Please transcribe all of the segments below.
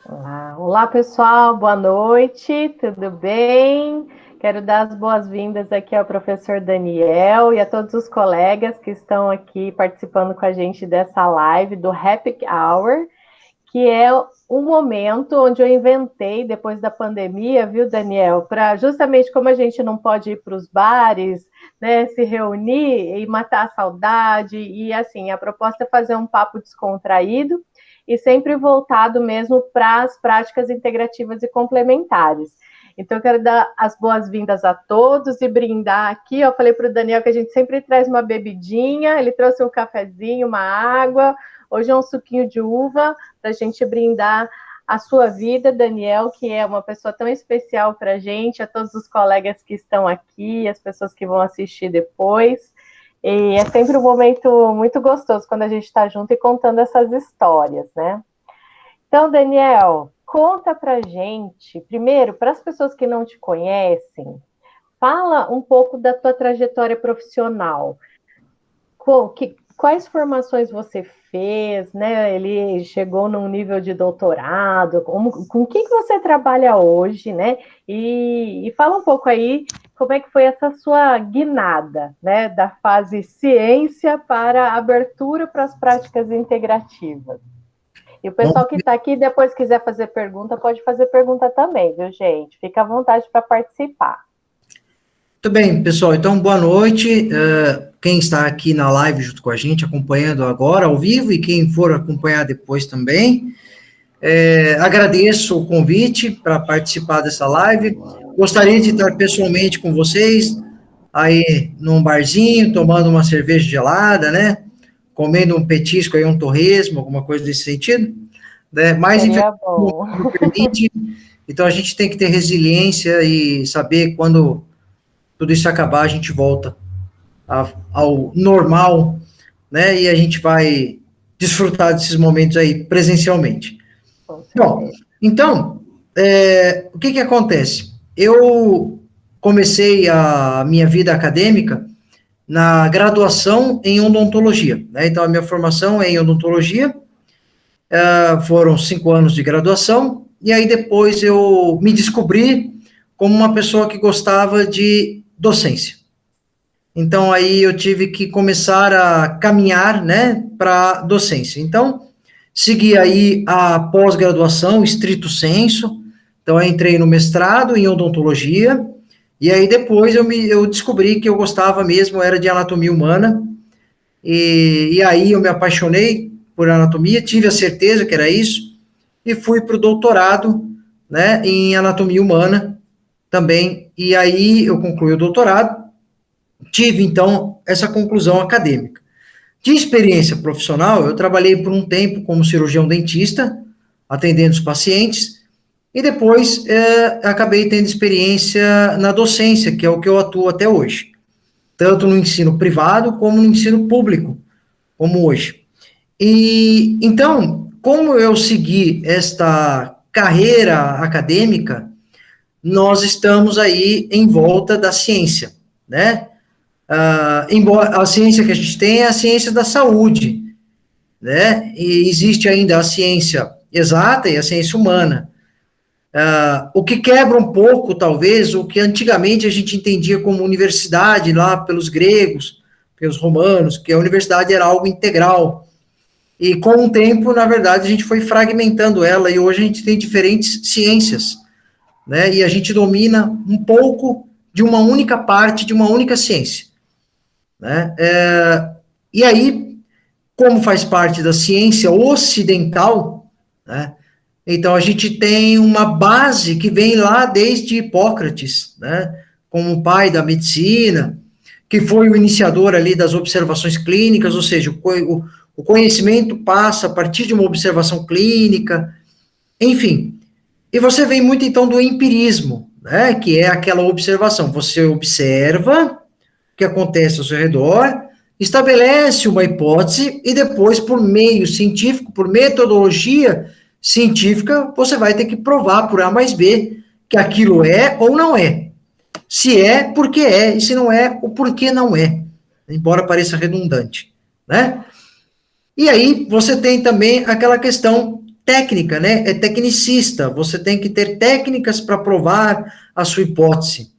Olá, pessoal, boa noite, tudo bem? Quero dar as boas-vindas aqui ao professor Daniel e a todos os colegas que estão aqui participando com a gente dessa live do Happy Hour, que é um momento onde eu inventei depois da pandemia, viu, Daniel? Para justamente como a gente não pode ir para os bares, né, se reunir e matar a saudade, e assim, a proposta é fazer um papo descontraído e sempre voltado mesmo para as práticas integrativas e complementares. Então, eu quero dar as boas-vindas a todos e brindar aqui. Eu falei para o Daniel que a gente sempre traz uma bebidinha, ele trouxe um cafezinho, uma água, hoje é um suquinho de uva, para a gente brindar a sua vida, Daniel, que é uma pessoa tão especial para a gente, a todos os colegas que estão aqui, as pessoas que vão assistir depois. E é sempre um momento muito gostoso quando a gente está junto e contando essas histórias, né? Então, Daniel, conta pra gente, primeiro, para as pessoas que não te conhecem, fala um pouco da tua trajetória profissional. Quais formações você fez, né? Ele chegou num nível de doutorado, com o que você trabalha hoje, né? E fala um pouco aí como é que foi essa sua guinada, né? Da fase ciência para abertura para as práticas integrativas. E o Bom, pessoal que está aqui, depois quiser fazer pergunta, pode fazer pergunta também, viu, gente? Fica à vontade para participar. muito bem, pessoal. Então, boa noite. Quem está aqui na live junto com a gente, acompanhando agora ao vivo, e quem for acompanhar depois também. Agradeço o convite para participar dessa live. Gostaria de estar pessoalmente com vocês, aí num barzinho, tomando uma cerveja gelada, né? Comendo um petisco aí, um torresmo, alguma coisa desse sentido, né? Mas, Seria infelizmente, bom. não permite. Então, a gente tem que ter resiliência e saber quando tudo isso acabar, a gente volta ao normal, né? E a gente vai desfrutar desses momentos aí presencialmente. Com Bom, certeza. então, o que que acontece? Eu comecei a minha vida acadêmica na graduação em odontologia, né? Então, a minha formação é em odontologia, foram 5 anos de graduação, e aí depois eu me descobri como uma pessoa que gostava de docência. Então, aí eu tive que começar a caminhar, né, para docência. Então, segui aí a pós-graduação, estrito sensu. Então, eu entrei no mestrado em odontologia, e aí depois eu descobri que eu gostava mesmo, era de anatomia humana, e aí eu me apaixonei por anatomia, tive a certeza que era isso, e fui para o doutorado, né, em anatomia humana também, e aí eu concluí o doutorado, tive, então, essa conclusão acadêmica. De experiência profissional, eu trabalhei por um tempo como cirurgião dentista, atendendo os pacientes, e depois acabei tendo experiência na docência, que é o que eu atuo até hoje, tanto no ensino privado como no ensino público, como hoje. E então, como eu segui esta carreira acadêmica, nós estamos aí em volta da ciência, né? Embora a ciência que a gente tem é a ciência da saúde, né? E existe ainda a ciência exata e a ciência humana. O que quebra um pouco, talvez, o que antigamente a gente entendia como universidade, lá pelos gregos, pelos romanos, que a universidade era algo integral. E com o tempo, na verdade, a gente foi fragmentando ela e hoje a gente tem diferentes ciências, né? E a gente domina um pouco de uma única parte, de uma única ciência, né? E aí, como faz parte da ciência ocidental, né? Então a gente tem uma base que vem lá desde Hipócrates, né? Como o pai da medicina, que foi o iniciador ali das observações clínicas, ou seja, o conhecimento passa a partir de uma observação clínica, enfim. E você vem muito então do empirismo, né? Que é aquela observação. Você observa o que acontece ao seu redor, estabelece uma hipótese e depois, por meio científico, por metodologia científica, você vai ter que provar por A mais B que aquilo é ou não é. Se é, porque é, e se não é, o porquê não é. Embora pareça redundante, né? E aí você tem também aquela questão técnica, né? É tecnicista. Você tem que ter técnicas para provar a sua hipótese.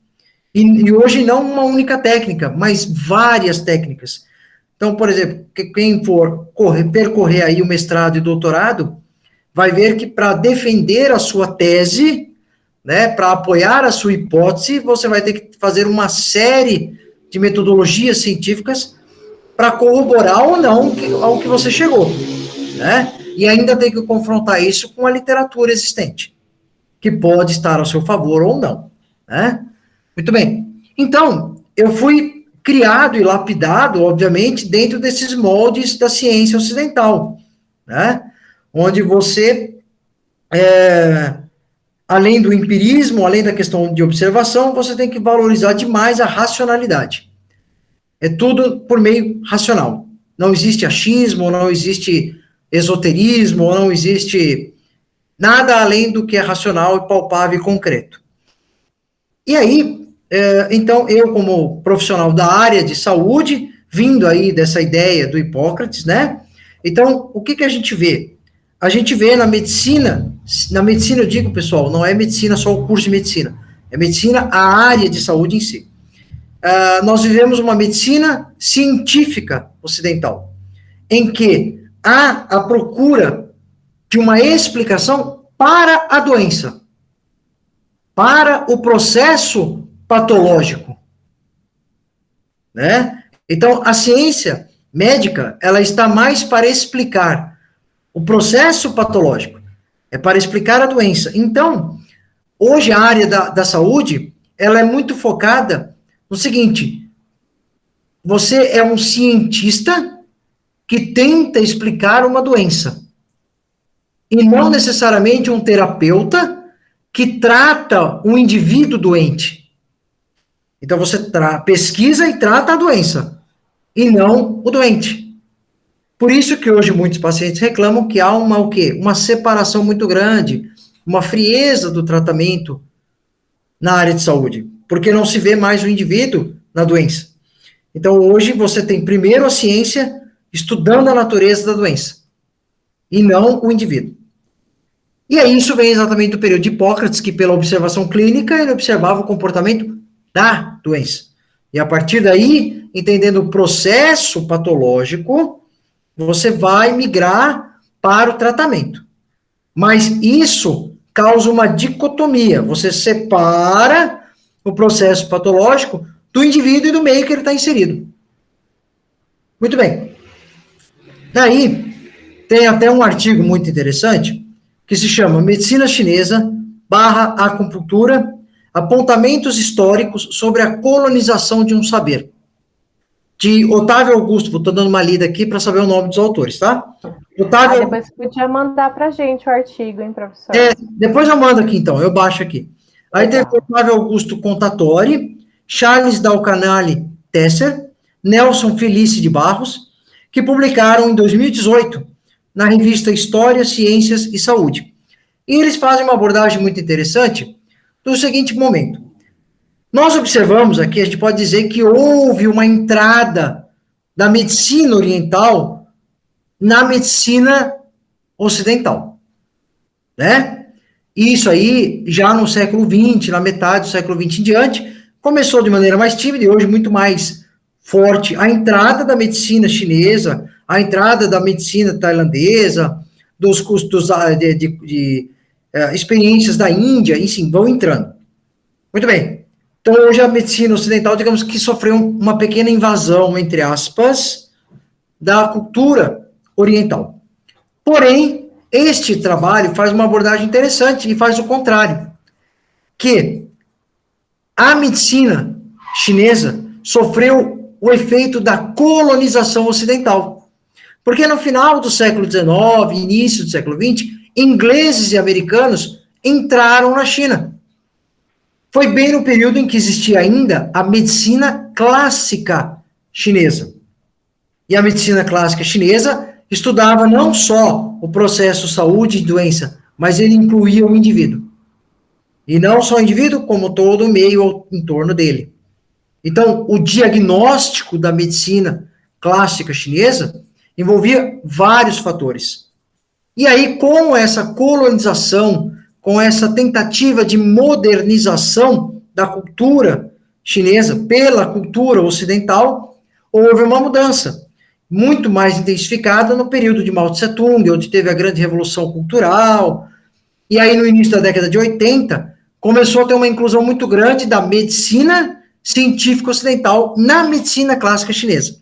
E hoje não uma única técnica, mas várias técnicas. Então, por exemplo, quem for percorrer aí o mestrado e doutorado, vai ver que para defender a sua tese, né, para apoiar a sua hipótese, você vai ter que fazer uma série de metodologias científicas para corroborar ou não ao que você chegou, né? E ainda tem que confrontar isso com a literatura existente, que pode estar ao seu favor ou não, né? Muito bem. Então, eu fui criado e lapidado, obviamente, dentro desses moldes da ciência ocidental, né? Onde você, além do empirismo, além da questão de observação, você tem que valorizar demais a racionalidade. É tudo por meio racional. Não existe achismo, não existe esoterismo, não existe nada além do que é racional e palpável e concreto. E aí, então, eu como profissional da área de saúde, vindo aí dessa ideia do Hipócrates, né? Então, o que a gente vê? A gente vê na medicina eu digo, pessoal, não é medicina só o curso de medicina, é medicina a área de saúde em si. Nós vivemos uma medicina científica ocidental, em que há a procura de uma explicação para a doença, para o processo patológico, né? Então, a ciência médica, ela está mais para explicar o processo patológico, é para explicar a doença. Então, hoje a área da saúde, ela é muito focada no seguinte: você é um cientista que tenta explicar uma doença, e não necessariamente um terapeuta que trata um indivíduo doente. Então, você pesquisa e trata a doença, e não o doente. Por isso que hoje muitos pacientes reclamam que há o quê? Uma separação muito grande, uma frieza do tratamento na área de saúde, porque não se vê mais o indivíduo na doença. Então, hoje, você tem primeiro a ciência estudando a natureza da doença, e não o indivíduo. E aí isso vem exatamente do período de Hipócrates, que pela observação clínica, ele observava o comportamento da doença. E a partir daí, entendendo o processo patológico, você vai migrar para o tratamento. Mas isso causa uma dicotomia. Você separa o processo patológico do indivíduo e do meio que ele está inserido. Muito bem. Daí, tem até um artigo muito interessante, que se chama Medicina Chinesa / Acupuntura, apontamentos históricos sobre a colonização de um saber, de Otávio Augusto. Estou dando uma lida aqui para saber o nome dos autores, tá? Otávio... depois você podia mandar para a gente o artigo, hein, professor? Depois eu mando aqui, então, eu baixo aqui. Aí tem Otávio Augusto Contatori, Charles Dalcanale Tesser, Nelson Felice de Barros, que publicaram em 2018 na revista História, Ciências e Saúde. E eles fazem uma abordagem muito interessante do seguinte momento. Nós observamos aqui, a gente pode dizer que houve uma entrada da medicina oriental na medicina ocidental, né? Isso aí, já no século XX, na metade do século XX em diante, começou de maneira mais tímida e hoje muito mais forte a entrada da medicina chinesa, a entrada da medicina tailandesa, dos custos de experiências da Índia, enfim, vão entrando. Muito bem. Então, hoje a medicina ocidental, digamos que sofreu uma pequena invasão, entre aspas, da cultura oriental. Porém, este trabalho faz uma abordagem interessante e faz o contrário, que a medicina chinesa sofreu o efeito da colonização ocidental. Porque no final do século XIX, início do século XX, ingleses e americanos entraram na China. Foi bem no período em que existia ainda a medicina clássica chinesa. E a medicina clássica chinesa estudava não só o processo saúde e doença, mas ele incluía o indivíduo. E não só o indivíduo, como todo o meio em torno dele. Então, o diagnóstico da medicina clássica chinesa envolvia vários fatores. E aí, com essa colonização, com essa tentativa de modernização da cultura chinesa pela cultura ocidental, houve uma mudança, muito mais intensificada no período de Mao Tse-tung, onde teve a grande revolução cultural, e aí no início da década de 80, começou a ter uma inclusão muito grande da medicina científica ocidental na medicina clássica chinesa.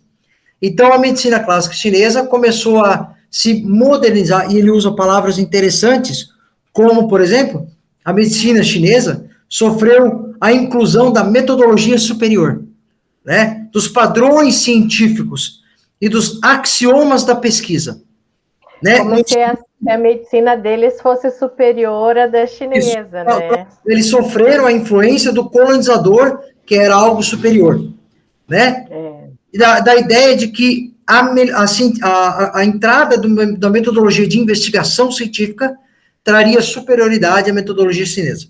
Então, a medicina clássica chinesa começou a se modernizar, e ele usa palavras interessantes, como, por exemplo, a medicina chinesa sofreu a inclusão da metodologia superior, né, dos padrões científicos e dos axiomas da pesquisa. Né? Como se a medicina deles fosse superior à da chinesa, né? Eles sofreram a influência do colonizador, que era algo superior, né? E da ideia de que a entrada da metodologia de investigação científica traria superioridade à metodologia chinesa.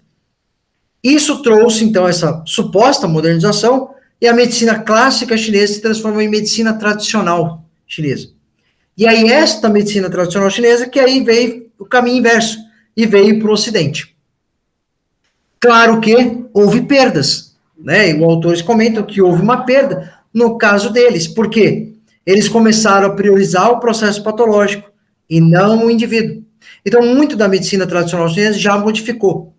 Isso trouxe, então, essa suposta modernização, e a medicina clássica chinesa se transformou em medicina tradicional chinesa. E aí, esta medicina tradicional chinesa, que aí veio o caminho inverso, e veio para o Ocidente. Claro que houve perdas, né? E os autores comentam que houve uma perda no caso deles. Por quê? Eles começaram a priorizar o processo patológico e não o indivíduo. Então, muito da medicina tradicional chinesa já modificou.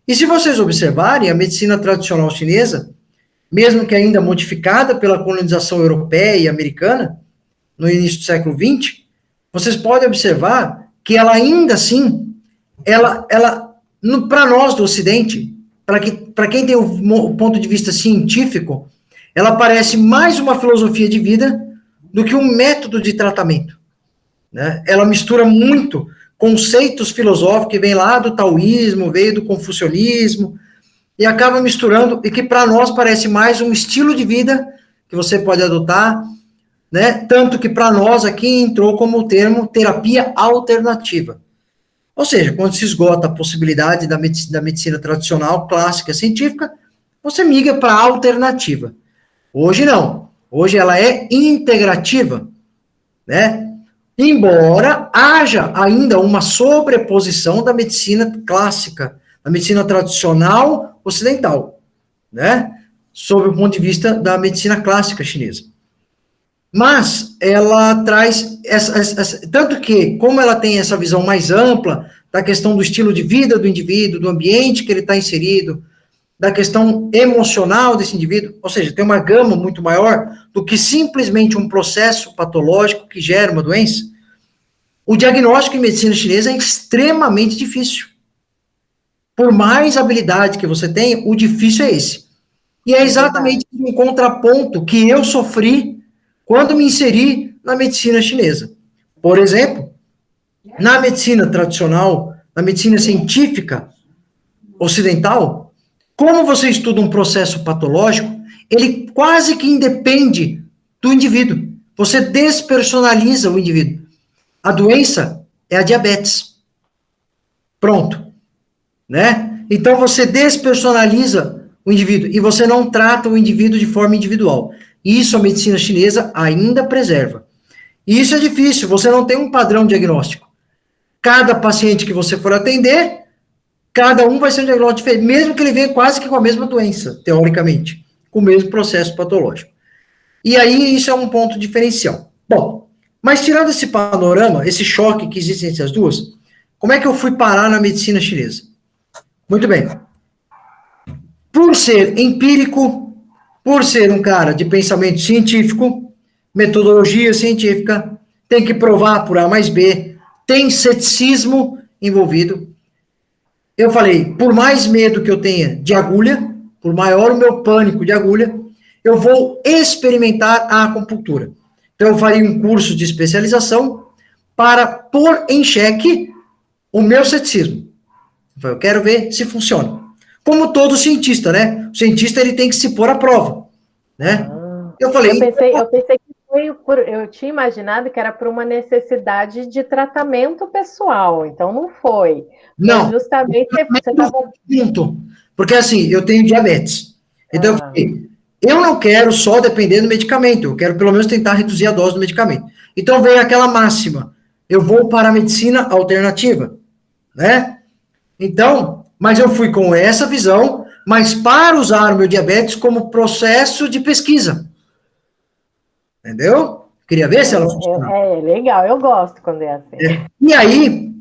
E se vocês observarem, a medicina tradicional chinesa, mesmo que ainda modificada pela colonização europeia e americana, no início do século XX, vocês podem observar que ela ainda assim, para nós do Ocidente, para quem tem o ponto de vista científico, ela parece mais uma filosofia de vida do que um método de tratamento. Né? Ela mistura muito conceitos filosóficos que vêm lá do taoísmo, veio do confucionismo, e acaba misturando, e que para nós parece mais um estilo de vida que você pode adotar, né? Tanto que para nós aqui entrou como o termo terapia alternativa. Ou seja, quando se esgota a possibilidade da medicina tradicional, clássica, científica, você migra para a alternativa. Hoje não. Hoje ela é integrativa, né? Embora haja ainda uma sobreposição da medicina clássica, da medicina tradicional ocidental, né? Sob o ponto de vista da medicina clássica chinesa. Mas ela traz, tanto que, como ela tem essa visão mais ampla da questão do estilo de vida do indivíduo, do ambiente que ele está inserido, da questão emocional desse indivíduo, ou seja, tem uma gama muito maior do que simplesmente um processo patológico que gera uma doença, o diagnóstico em medicina chinesa é extremamente difícil. Por mais habilidade que você tenha, o difícil é esse. E é exatamente um contraponto que eu sofri quando me inseri na medicina chinesa. Por exemplo, na medicina tradicional, na medicina científica ocidental, como você estuda um processo patológico, ele quase que independe do indivíduo. Você despersonaliza o indivíduo. A doença é a diabetes. Pronto. Né? Então, você despersonaliza o indivíduo e você não trata o indivíduo de forma individual. Isso a medicina chinesa ainda preserva. E isso é difícil, você não tem um padrão diagnóstico. Cada paciente que você for atender, cada um vai ser um diagnóstico diferente, mesmo que ele venha quase que com a mesma doença, teoricamente, com o mesmo processo patológico. E aí, isso é um ponto diferencial. Bom, mas tirando esse panorama, esse choque que existe entre as duas, como é que eu fui parar na medicina chinesa? Muito bem. Por ser empírico, por ser um cara de pensamento científico, metodologia científica, tem que provar por A mais B, tem ceticismo envolvido. Eu falei, por mais medo que eu tenha de agulha, por maior o meu pânico de agulha, eu vou experimentar a acupuntura. Então, eu faria um curso de especialização para pôr em xeque o meu ceticismo. Eu quero ver se funciona. Como todo cientista, né? O cientista, ele tem que se pôr à prova, né? Eu pensei que eu tinha imaginado que era por uma necessidade de tratamento pessoal, então não foi. Não. Justamente você estava... Porque assim, eu tenho diabetes. Então, eu falei, eu não quero só depender do medicamento, eu quero pelo menos tentar reduzir a dose do medicamento. Então, veio aquela máxima, eu vou para a medicina alternativa, né? Então, mas eu fui com essa visão, mas para usar o meu diabetes como processo de pesquisa, entendeu? Queria ver se ela funcionava. Legal, eu gosto quando é assim. E aí,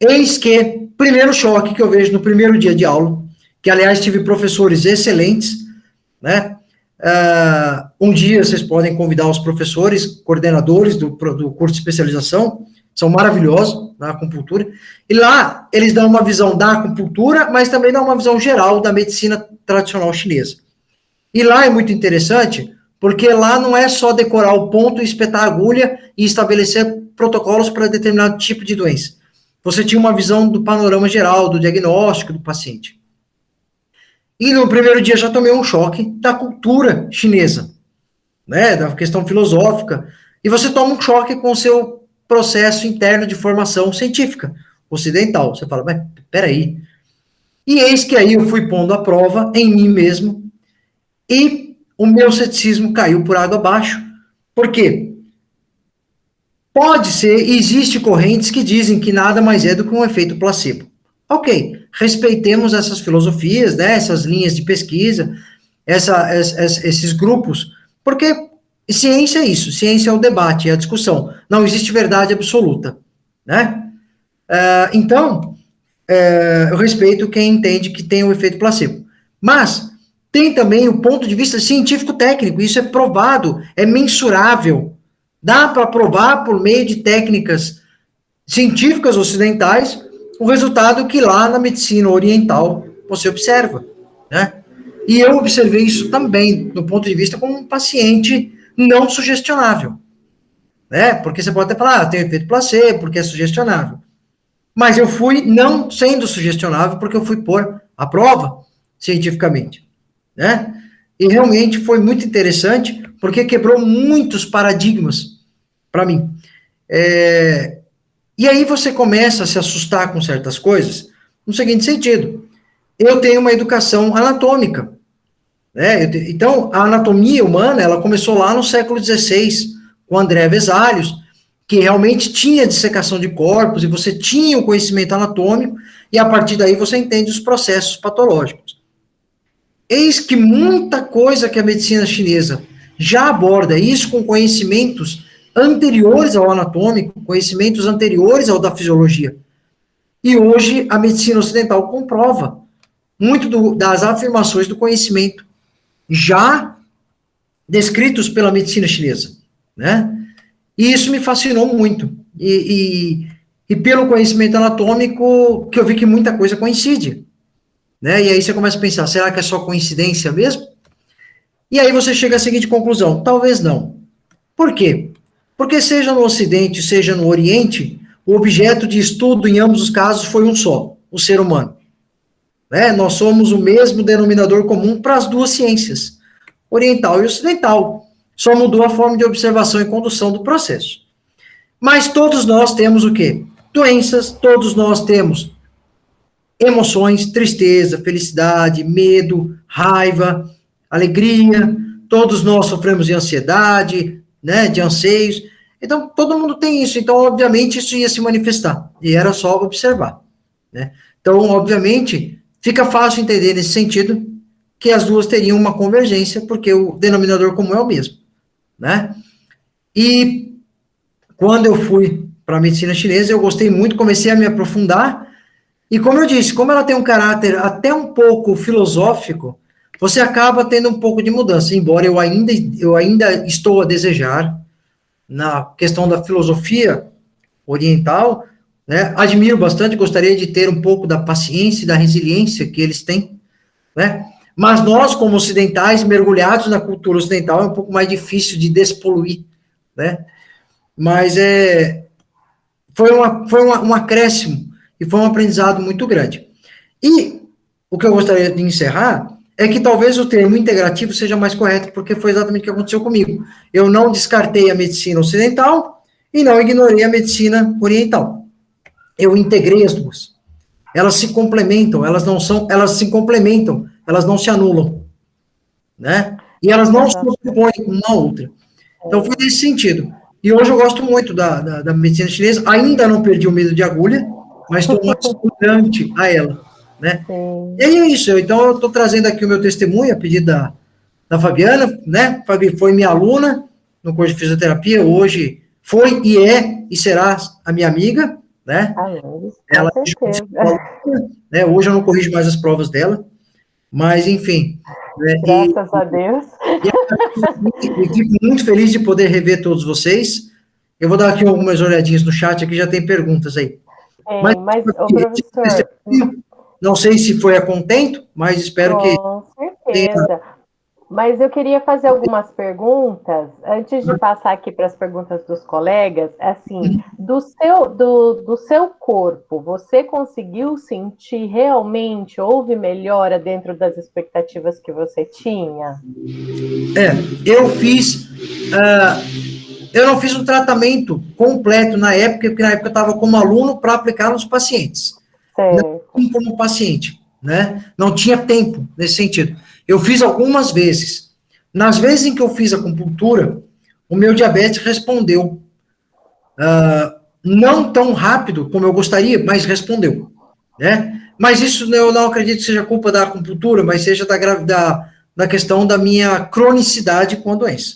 eis que, primeiro choque que eu vejo no primeiro dia de aula, que aliás tive professores excelentes, né? Um dia vocês podem convidar os professores, coordenadores do curso de especialização, são maravilhosos na acupuntura, e lá eles dão uma visão da acupuntura, mas também dão uma visão geral da medicina tradicional chinesa. E lá é muito interessante, porque lá não é só decorar o ponto, espetar a agulha e estabelecer protocolos para determinado tipo de doença. Você tinha uma visão do panorama geral, do diagnóstico do paciente. E no primeiro dia já tomei um choque da cultura chinesa, né, da questão filosófica, e você toma um choque com o seu processo interno de formação científica ocidental. Você fala, mas peraí. E eis que aí eu fui pondo a prova em mim mesmo, e o meu ceticismo caiu por água abaixo. Por quê? Pode ser, existe correntes que dizem que nada mais é do que um efeito placebo. Ok, respeitemos essas filosofias, né, essas linhas de pesquisa, esses grupos, porque ciência é isso, ciência é o debate, é a discussão. Não existe verdade absoluta, né? Então, eu respeito quem entende que tem o efeito placebo. Mas tem também o ponto de vista científico-técnico, isso é provado, é mensurável. Dá para provar por meio de técnicas científicas ocidentais o resultado que lá na medicina oriental você observa, né? E eu observei isso também, do ponto de vista como um paciente não sugestionável, né? Porque você pode até falar, tem efeito placebo, porque é sugestionável. Mas eu fui não sendo sugestionável, porque eu fui pôr a prova cientificamente, né? E realmente foi muito interessante, porque quebrou muitos paradigmas para mim. E aí você começa a se assustar com certas coisas, no seguinte sentido: eu tenho uma educação anatômica, né? Então, a anatomia humana, ela começou lá no século XVI, com André Vesalius, que realmente tinha dissecação de corpos, e você tinha o conhecimento anatômico, e a partir daí você entende os processos patológicos. Eis que muita coisa que a medicina chinesa já aborda, isso com conhecimentos anteriores ao anatômico, conhecimentos anteriores ao da fisiologia. E hoje a medicina ocidental comprova muito das afirmações do conhecimento já descritos pela medicina chinesa, né? E isso me fascinou muito. E pelo conhecimento anatômico, que eu vi que muita coisa coincide, né? E aí você começa a pensar, será que é só coincidência mesmo? E aí você chega à seguinte conclusão, talvez não. Por quê? Porque seja no Ocidente, seja no Oriente, o objeto de estudo em ambos os casos foi um só, o ser humano. Né? Nós somos o mesmo denominador comum para as duas ciências, oriental e ocidental. Só mudou a forma de observação e condução do processo. Mas todos nós temos o quê? Doenças, todos nós temos emoções, tristeza, felicidade, medo, raiva, alegria, todos nós sofremos de ansiedade, né, de anseios. Então, todo mundo tem isso. Então, obviamente, isso ia se manifestar. E era só observar, né? Então, obviamente, fica fácil entender nesse sentido que as duas teriam uma convergência, porque o denominador comum é o mesmo, né? E quando eu fui para a medicina chinesa, eu gostei muito, comecei a me aprofundar, e como eu disse, como ela tem um caráter até um pouco filosófico, você acaba tendo um pouco de mudança, embora eu ainda estou a desejar na questão da filosofia oriental, né? Admiro bastante, gostaria de ter um pouco da paciência e da resiliência que eles têm, né? Mas nós, como ocidentais, mergulhados na cultura ocidental, é um pouco mais difícil de despoluir, né? Mas foi um acréscimo e foi um aprendizado muito grande. E o que eu gostaria de encerrar é que talvez o termo integrativo seja mais correto, porque foi exatamente o que aconteceu comigo. Eu não descartei a medicina ocidental e não ignorei a medicina oriental. Eu integrei as duas. Elas se complementam, elas se complementam, elas não se anulam, né? E elas não se sobrepõem uma à outra. Então foi nesse sentido. E hoje eu gosto muito da medicina chinesa, ainda não perdi o medo de agulha, mas estou mais tolerante a ela, né? E Sim. aí é isso, então eu estou trazendo aqui o meu testemunho, a pedido da Fabiana, né? Fabi foi minha aluna no curso de fisioterapia, hoje foi e é e será a minha amiga, né? Amém, com Ela certeza. né? Hoje eu não corrijo mais as provas dela, mas enfim, né? Graças a Deus. E fico muito feliz de poder rever todos vocês. Eu vou dar aqui algumas olhadinhas no chat, aqui já tem perguntas aí. Mas, Mas, ô professor, não sei se foi a contento, mas espero que com tenha. certeza. Mas eu queria fazer algumas perguntas, antes de passar aqui para as perguntas dos colegas, assim, do seu corpo, você conseguiu sentir realmente, houve melhora dentro das expectativas que você tinha? Eu fiz. ah, eu não fiz um tratamento completo na época, porque na época eu estava como aluno para aplicar nos pacientes. Não Certo. como paciente, né? Não tinha tempo nesse sentido. Eu fiz algumas vezes. Nas vezes em que eu fiz acupuntura, o meu diabetes respondeu. Não tão rápido como eu gostaria, mas respondeu, né? Mas isso eu não acredito que seja culpa da acupuntura, mas seja da questão da minha cronicidade com a doença,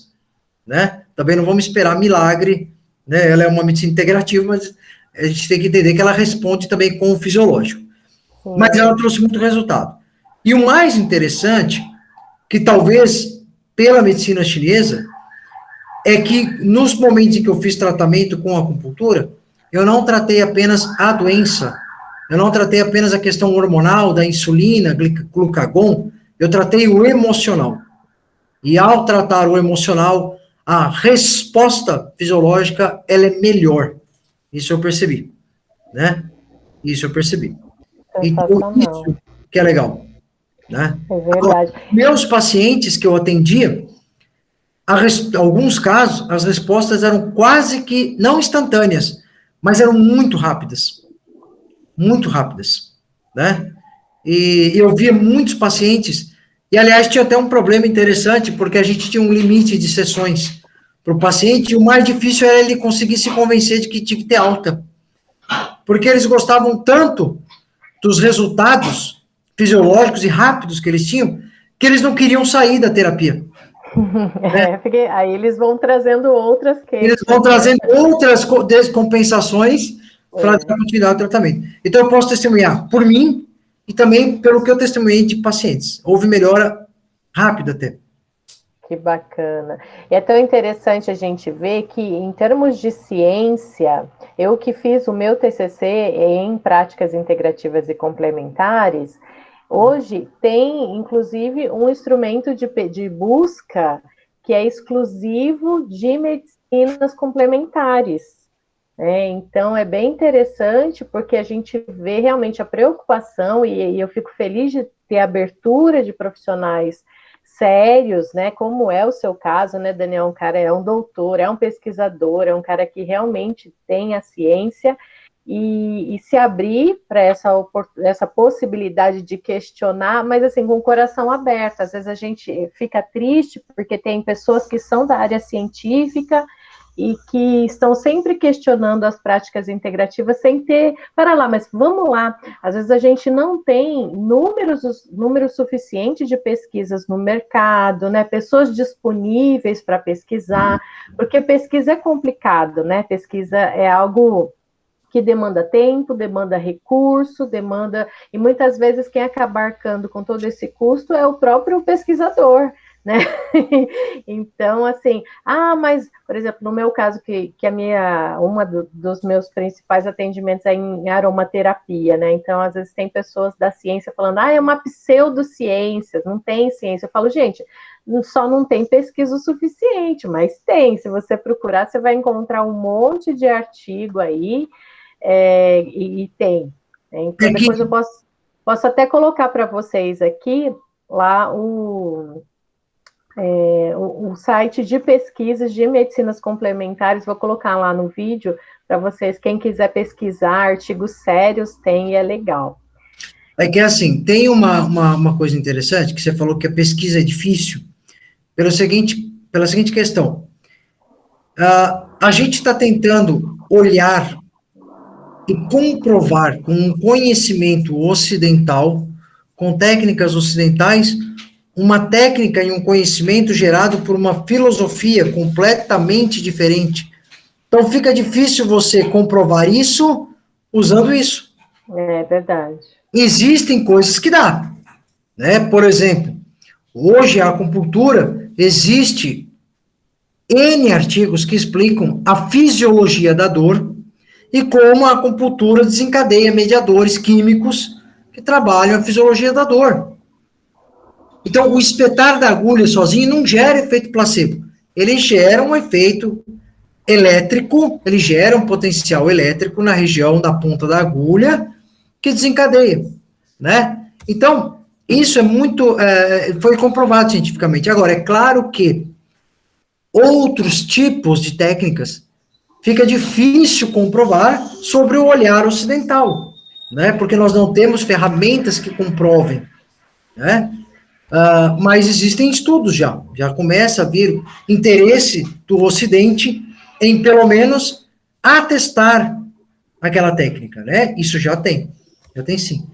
né? Também não vamos esperar milagre, né? Ela é uma medicina integrativa, mas a gente tem que entender que ela responde também com o fisiológico. Mas ela Sim. trouxe muito resultado. E o mais interessante, que talvez pela medicina chinesa, é que nos momentos em que eu fiz tratamento com acupuntura, eu não tratei apenas a doença, eu não tratei apenas a questão hormonal, da insulina, glucagon, eu tratei o emocional. E ao tratar o emocional, a resposta fisiológica, ela é melhor. Isso eu percebi, né? Isso eu percebi. Então, Sensacional. isso que é legal, né? É Agora, verdade. meus pacientes que eu atendia, alguns casos, as respostas eram quase que não instantâneas, mas eram muito rápidas, né? E eu via muitos pacientes, e aliás tinha até um problema interessante, porque a gente tinha um limite de sessões para o paciente, e o mais difícil era ele conseguir se convencer de que tinha que ter alta, porque eles gostavam tanto dos resultados fisiológicos e rápidos que eles tinham, que eles não queriam sair da terapia. É, porque aí eles vão trazendo outras Eles vão queixas, né? trazendo outras descompensações para dar É. continuidade ao tratamento. Então, eu posso testemunhar por mim e também pelo que eu testemunhei de pacientes. Houve melhora rápida até. Que bacana. E é tão interessante a gente ver que, em termos de ciência, eu que fiz o meu TCC em práticas integrativas e complementares, hoje tem, inclusive, um instrumento de busca que é exclusivo de medicinas complementares. Então, é bem interessante porque a gente vê realmente a preocupação e eu fico feliz de ter abertura de profissionais sérios, né? Como é o seu caso, né, Daniel? Um cara é um doutor, é um pesquisador, é um cara que realmente tem a ciência e se abrir para essa possibilidade de questionar, mas assim, com o coração aberto. Às vezes a gente fica triste porque tem pessoas que são da área científica e que estão sempre questionando as práticas integrativas sem ter, para lá, mas vamos lá, às vezes a gente não tem números suficientes de pesquisas no mercado, né, pessoas disponíveis para pesquisar, porque pesquisa é complicado, né, pesquisa é algo que demanda tempo, demanda recurso, e muitas vezes quem acaba arcando com todo esse custo é o próprio pesquisador, né? Então, assim, mas, por exemplo, no meu caso, que dos meus principais atendimentos é em aromaterapia, né? Então, às vezes tem pessoas da ciência falando, é uma pseudociência, não tem ciência. Eu falo, gente, só não tem pesquisa o suficiente, mas tem. Se você procurar, você vai encontrar um monte de artigo aí, e tem. Então, É que, depois eu posso até colocar para vocês aqui lá o site de pesquisas de medicinas complementares, vou colocar lá no vídeo para vocês, quem quiser pesquisar, artigos sérios tem e é legal. assim, tem uma coisa interessante, que você falou que a pesquisa é difícil, pela seguinte questão. a gente está tentando olhar e comprovar com um conhecimento ocidental, com técnicas ocidentais, uma técnica e um conhecimento gerado por uma filosofia completamente diferente. Então fica difícil você comprovar isso usando isso. É verdade. Existem coisas que dá, né? Por exemplo, hoje a acupuntura existe N artigos que explicam a fisiologia da dor e como a acupuntura desencadeia mediadores químicos que trabalham a fisiologia da dor. Então, o espetar da agulha sozinho não gera efeito placebo. Ele gera um efeito elétrico, ele gera um potencial elétrico na região da ponta da agulha que desencadeia, né? Então, isso é muito, foi comprovado cientificamente. Agora, é claro que outros tipos de técnicas fica difícil comprovar sobre o olhar ocidental, né? Porque nós não temos ferramentas que comprovem, né? Mas existem estudos já começa a vir interesse do Ocidente em, pelo menos, atestar aquela técnica, né? Isso já tem sim.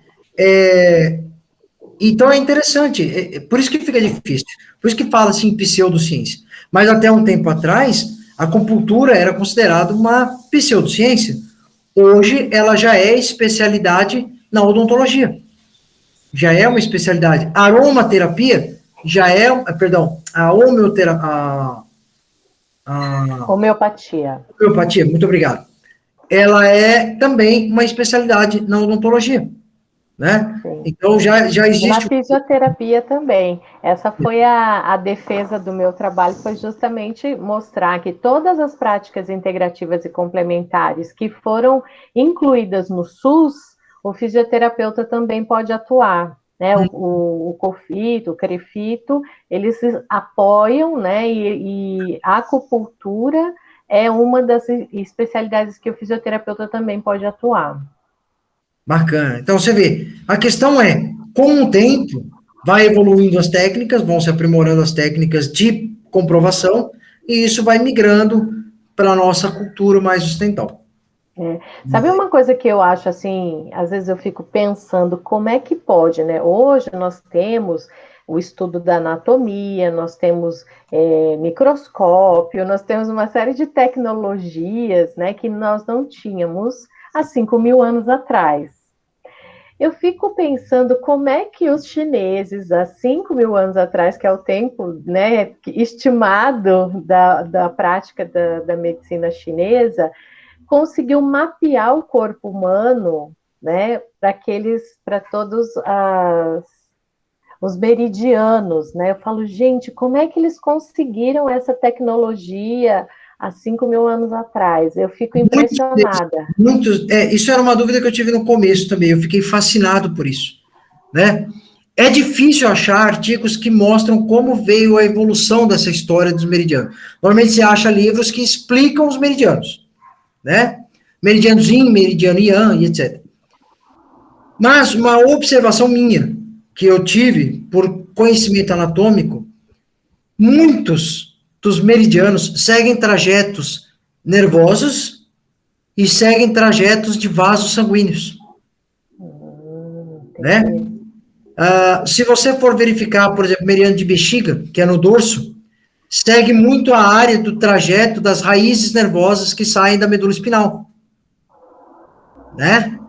Então é interessante, por isso que fica difícil, por isso que fala assim pseudociência. Mas até um tempo atrás, a acupuntura era considerada uma pseudociência. Hoje ela já é especialidade na odontologia. Já é uma especialidade. A aromaterapia já é, perdão, a homeopatia, muito obrigado. Ela é também uma especialidade na odontologia, né? Sim. Então já existe. E na fisioterapia também. Essa foi a defesa do meu trabalho, foi justamente mostrar que todas as práticas integrativas e complementares que foram incluídas no SUS, o fisioterapeuta também pode atuar. Né, o COFITO, o CREFITO, eles apoiam, né, e a acupuntura é uma das especialidades que o fisioterapeuta também pode atuar. Bacana. Então, você vê, a questão é, com o tempo, vai evoluindo as técnicas, vão se aprimorando as técnicas de comprovação, e isso vai migrando para a nossa cultura mais ocidental. Sabe uma coisa que eu acho assim, às vezes eu fico pensando como é que pode, né? Hoje nós temos o estudo da anatomia, nós temos microscópio, nós temos uma série de tecnologias, né, que nós não tínhamos há 5.000 anos atrás. Eu fico pensando como é que os chineses, há 5.000 anos atrás, que é o tempo, né, estimado da prática da medicina chinesa, conseguiu mapear o corpo humano, né, para todos os meridianos, né? Eu falo, gente, como é que eles conseguiram essa tecnologia há 5.000 anos atrás? Eu fico impressionada. Isso era uma dúvida que eu tive no começo também, eu fiquei fascinado por isso, né? É difícil achar artigos que mostram como veio a evolução dessa história dos meridianos. Normalmente você acha livros que explicam os meridianos, né? Meridiano Yin, meridiano Yang, etc. Mas uma observação minha, que eu tive por conhecimento anatômico, muitos dos meridianos seguem trajetos nervosos e seguem trajetos de vasos sanguíneos. Né? Se você for verificar, por exemplo, meridiano de bexiga, que é no dorso, segue muito a área do trajeto das raízes nervosas que saem da medula espinal. Né?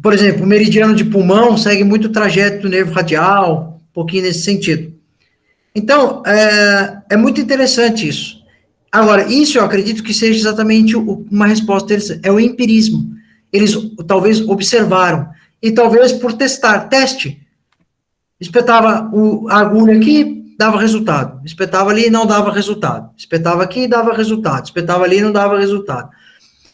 Por exemplo, o meridiano de pulmão segue muito o trajeto do nervo radial, um pouquinho nesse sentido. Então, é muito interessante isso. Agora, isso eu acredito que seja exatamente uma resposta deles, é o empirismo. Eles talvez observaram, e talvez por teste. Espetava a agulha aqui, dava resultado. Espetava ali, não dava resultado. Espetava aqui, dava resultado. Espetava ali, não dava resultado.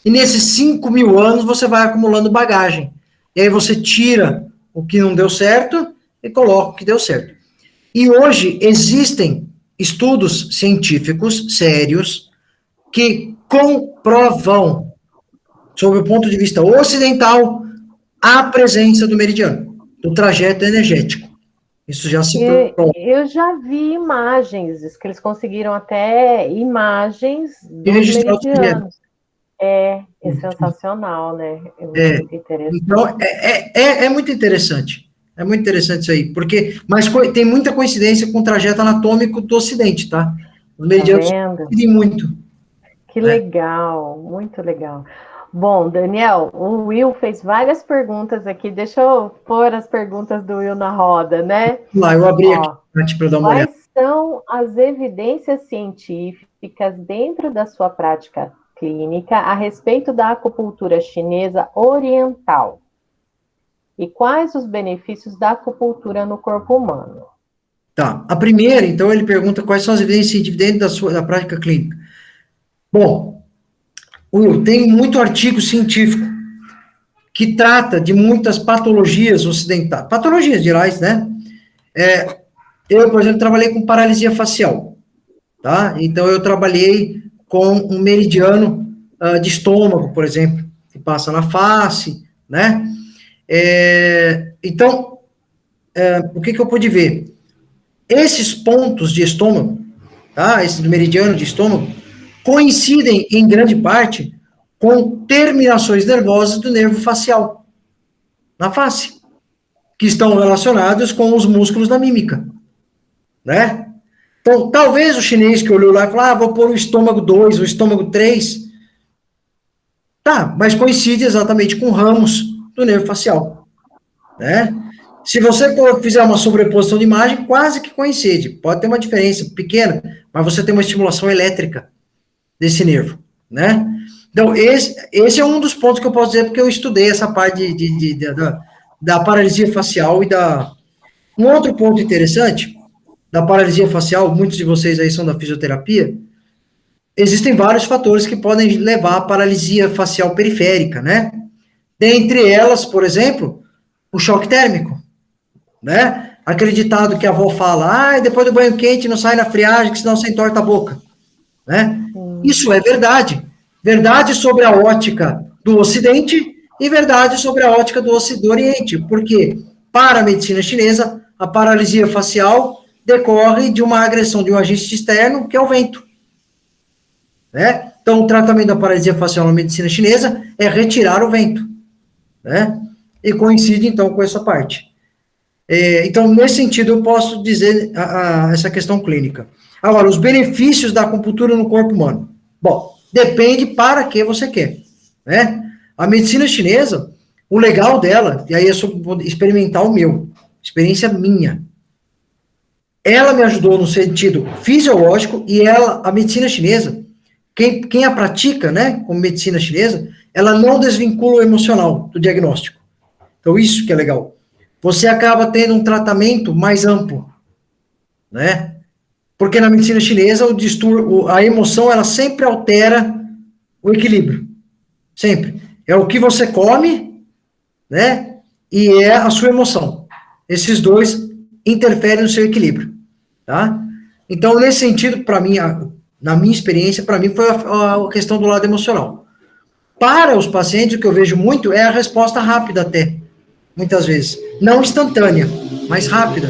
E nesses 5.000 anos, você vai acumulando bagagem. E aí você tira o que não deu certo e coloca o que deu certo. E hoje existem estudos científicos sérios que comprovam, sob o ponto de vista ocidental, a presença do meridiano, do trajeto energético. Isso já se E prova. eu já vi imagens, diz que eles conseguiram até imagens E dos registrar os objetos. meridianos. É sensacional, né? É É, muito interessante. então, é muito interessante. É muito interessante isso aí, porque, mas tem muita coincidência com o trajeto anatômico do Ocidente, tá? Os Tá meridianos vendo? coincidem muito, Que né? legal, muito legal. Bom, Daniel, o Will fez várias perguntas aqui. Deixa eu pôr as perguntas do Will na roda, né? Vamos lá, eu abri aqui Ó, para dar uma olhada. quais são as evidências científicas dentro da sua prática clínica a respeito da acupuntura chinesa oriental? E quais os benefícios da acupuntura no corpo humano? Tá, a primeira, então, ele pergunta quais são as evidências científicas dentro da prática clínica. Bom, Will, tem muito artigo científico que trata de muitas patologias ocidentais, patologias gerais, né? Eu, por exemplo, trabalhei com paralisia facial, tá? Então, eu trabalhei com um meridiano de estômago, por exemplo, que passa na face, né? Então, o que eu pude ver? Esses pontos de estômago, tá? Esses meridianos de estômago, coincidem em grande parte com terminações nervosas do nervo facial, na face, que estão relacionados com os músculos da mímica, né? Então, talvez o chinês que olhou lá e falou, vou pôr o estômago 2, o estômago 3, tá, mas coincide exatamente com ramos do nervo facial, né? Se você fizer uma sobreposição de imagem, quase que coincide. Pode ter uma diferença pequena, mas você tem uma estimulação elétrica desse nervo, né? Então, esse é um dos pontos que eu posso dizer, porque eu estudei essa parte da paralisia facial e da... Um outro ponto interessante da paralisia facial, muitos de vocês aí são da fisioterapia, existem vários fatores que podem levar à paralisia facial periférica, né? Dentre elas, por exemplo, o choque térmico, né? Aquele ditado que a avó fala, depois do banho quente não sai na friagem, que senão você entorta a boca, né? Isso é verdade. Verdade sobre a ótica do Ocidente e verdade sobre a ótica do Oriente, porque para a medicina chinesa, a paralisia facial decorre de uma agressão de um agente externo, que é o vento, né? Então, o tratamento da paralisia facial na medicina chinesa é retirar o vento, né? E coincide, então, com essa parte. Então, nesse sentido, eu posso dizer essa questão clínica. Agora, os benefícios da acupuntura no corpo humano. Bom, depende para que você quer, né? A medicina chinesa, o legal dela, e aí é sobre experimentar o meu, experiência minha. Ela me ajudou no sentido fisiológico e a medicina chinesa, quem a pratica, né, como medicina chinesa, ela não desvincula o emocional do diagnóstico. Então, isso que é legal. Você acaba tendo um tratamento mais amplo, né? Porque na medicina chinesa, a emoção, ela sempre altera o equilíbrio. Sempre. É o que você come, né? E é a sua emoção. Esses dois interferem no seu equilíbrio, tá? Então, nesse sentido, para mim, na minha experiência, para mim foi a questão do lado emocional. Para os pacientes, o que eu vejo muito é a resposta rápida até, muitas vezes. Não instantânea, mas rápida.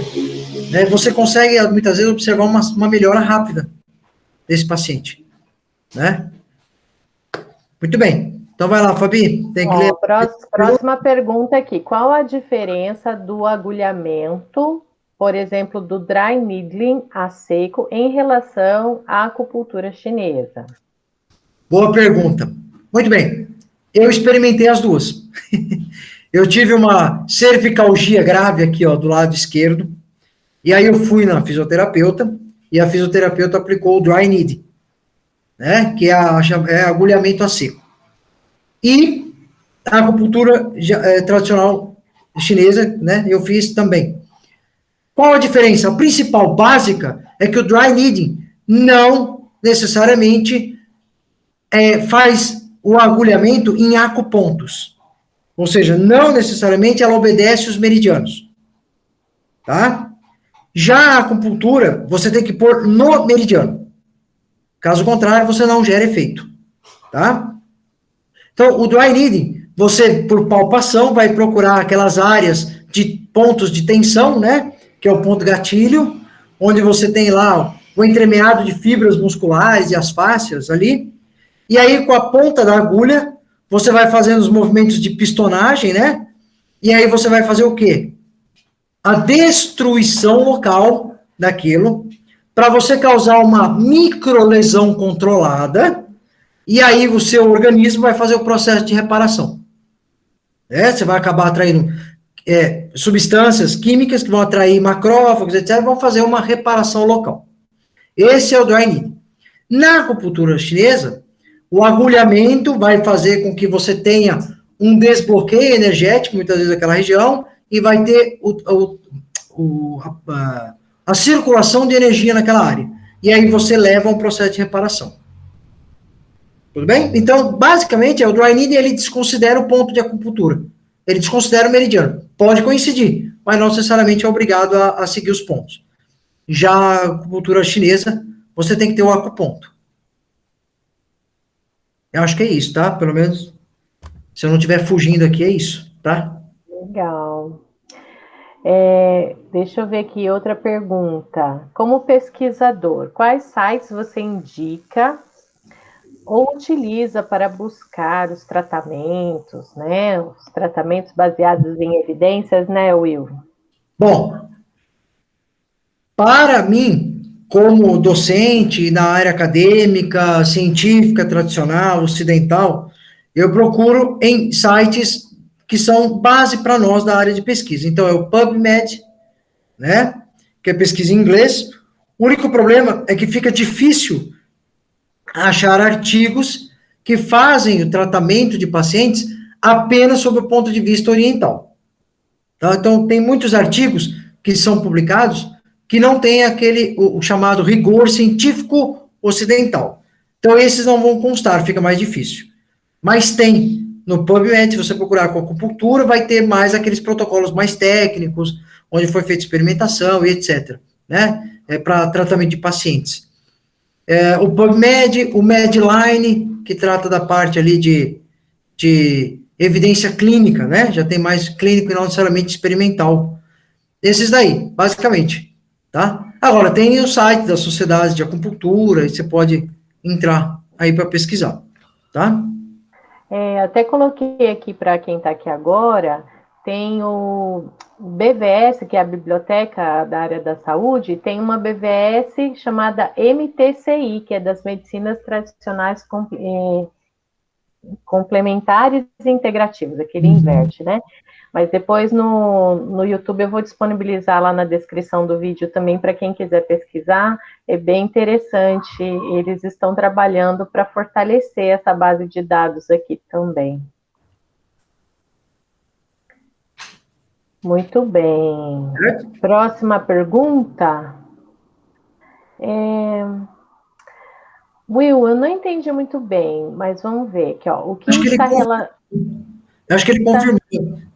Você consegue, muitas vezes, observar uma melhora rápida desse paciente, né? Muito bem. Então, vai lá, Fabi, tem que ler. Ó, próxima pergunta aqui. Qual a diferença do agulhamento, por exemplo, do dry needling a seco em relação à acupuntura chinesa? Boa pergunta. Muito bem. Eu experimentei as duas. Eu tive uma cervicalgia grave aqui, ó, do lado esquerdo. E aí eu fui na fisioterapeuta e a fisioterapeuta aplicou o dry needling, né? Que é agulhamento a seco. E a acupuntura tradicional chinesa, né? Eu fiz também. Qual a diferença? A principal, básica, é que o dry needling não necessariamente faz o agulhamento em acupontos. Ou seja, não necessariamente ela obedece os meridianos. Tá? Já a acupuntura, você tem que pôr no meridiano. Caso contrário, você não gera efeito. Tá? Então, o dry needling, você, por palpação, vai procurar aquelas áreas de pontos de tensão, né? que é o ponto gatilho, onde você tem lá o entremeado de fibras musculares e as fáscias ali. E aí, com a ponta da agulha, você vai fazendo os movimentos de pistonagem, né? E aí você vai fazer o quê? A destruição local daquilo, para você causar uma microlesão controlada, e aí o seu organismo vai fazer o processo de reparação. Você vai acabar atraindo substâncias químicas que vão atrair macrófagos, etc., vão fazer uma reparação local. Esse é o dry needling. Na acupuntura chinesa, o agulhamento vai fazer com que você tenha um desbloqueio energético, muitas vezes, daquela região, e vai ter a circulação de energia naquela área. E aí você leva a um processo de reparação. Tudo bem? Então, basicamente, o dry needling, ele desconsidera o ponto de acupuntura. Ele desconsidera o meridiano. Pode coincidir, mas não necessariamente é obrigado a seguir os pontos. Já a acupuntura chinesa, você tem que ter o acuponto. Eu acho que é isso, tá? Pelo menos, se eu não estiver fugindo aqui, é isso, tá? Legal. Deixa eu ver aqui outra pergunta. Como pesquisador, quais sites você indica ou utiliza para buscar os tratamentos, né? Os tratamentos baseados em evidências, né, Will? Bom, para mim, como docente na área acadêmica, científica, tradicional, ocidental, eu procuro em sites que são base para nós da área de pesquisa. Então, é o PubMed, né? Que é pesquisa em inglês. O único problema é que fica difícil achar artigos que fazem o tratamento de pacientes apenas sob o ponto de vista oriental. Tá? Então, tem muitos artigos que são publicados que não tem o chamado rigor científico ocidental. Então, esses não vão constar, fica mais difícil. Mas tem. No PubMed, se você procurar com acupuntura, vai ter mais aqueles protocolos mais técnicos, onde foi feita experimentação e etc. Né? Para tratamento de pacientes. O PubMed, o Medline, que trata da parte ali de evidência clínica, né? Já tem mais clínico e não necessariamente experimental. Esses daí, basicamente, tá? Agora, tem o site da Sociedade de Acupuntura, e você pode entrar aí para pesquisar, tá? Até coloquei aqui para quem está aqui agora, tem o BVS, que é a Biblioteca da Área da Saúde, tem uma BVS chamada MTCI, que é das Medicinas Tradicionais Complementares e Integrativas, aquele inverte, né? Mas depois no YouTube eu vou disponibilizar lá na descrição do vídeo também para quem quiser pesquisar. É bem interessante. Eles estão trabalhando para fortalecer essa base de dados aqui também. Muito bem. Próxima pergunta. Will, eu não entendi muito bem, mas vamos ver aqui, ó. O que está relacionado. Eu acho que ele confirmou